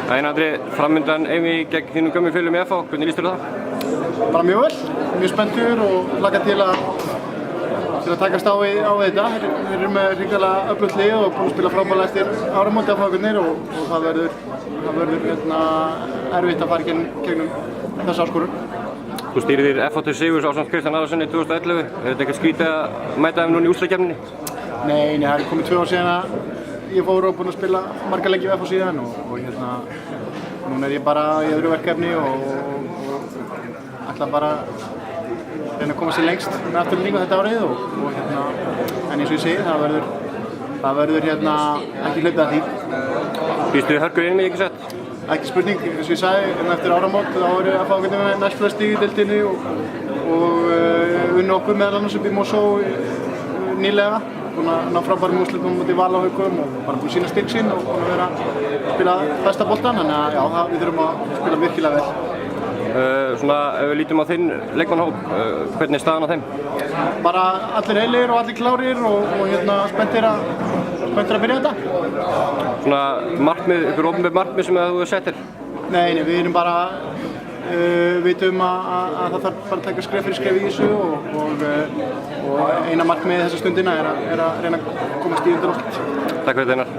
Daginn Andri, framundan Eyvi gegn þínum gömlu félögum í FH, hvernig líst þér það? Bara mjög vel, mjög spenntur og hlakka til að takast á þetta. Þeir eru með hrikalega öflugt lið og búin að spila frábærlega eftir áramót FH-garnir og það verður erfitt að fara gegnum þessa áskorun. Þú stýrðir FH til sigurs ásamt Kristján Arasyni 2011. Er þetta eitthvað skrítið að mæta þeim núna í úrslitakeppninni? Nei, það er komið 2 ár síðan að ég fór og búinn að spila marga leiki við FH síðan og núna er ég bara í öðru verkefni og ætla bara að reyna að koma sér lengst með afturlendingu þetta árið en eins og ég segi, það verður ekki hlaupið að því. Býstu þið hörku inn með ekki sett? Ekki spurning, eins og ég sagði, eftir áramót þá eru FH-garnir með næst flest stig í deildinni og unnu okkur meðal annars upp í Mosó nýlega. Búin að ná frábærum úrslitum á móti Val og Haukum og bara búin að sýna styrk sinn og búin að vera að spila besta boltann, þannig að já, við þurfum að spila virkilega vel. Svona, ef við lítum á þinn leikmannahóp, hvernig er staðan á þeim? Bara allir heilir og allir klárir og spenntir að byrja þetta. Svona markmið, ykkur opinber markmið sem þú settir? Nei, við erum bara vitum að það þarf bara að taka skref fyrir skref í þessu og eina markmið þessa stundina er að reyna að komast í undanúrslit. Takk fyrir þetta Einar.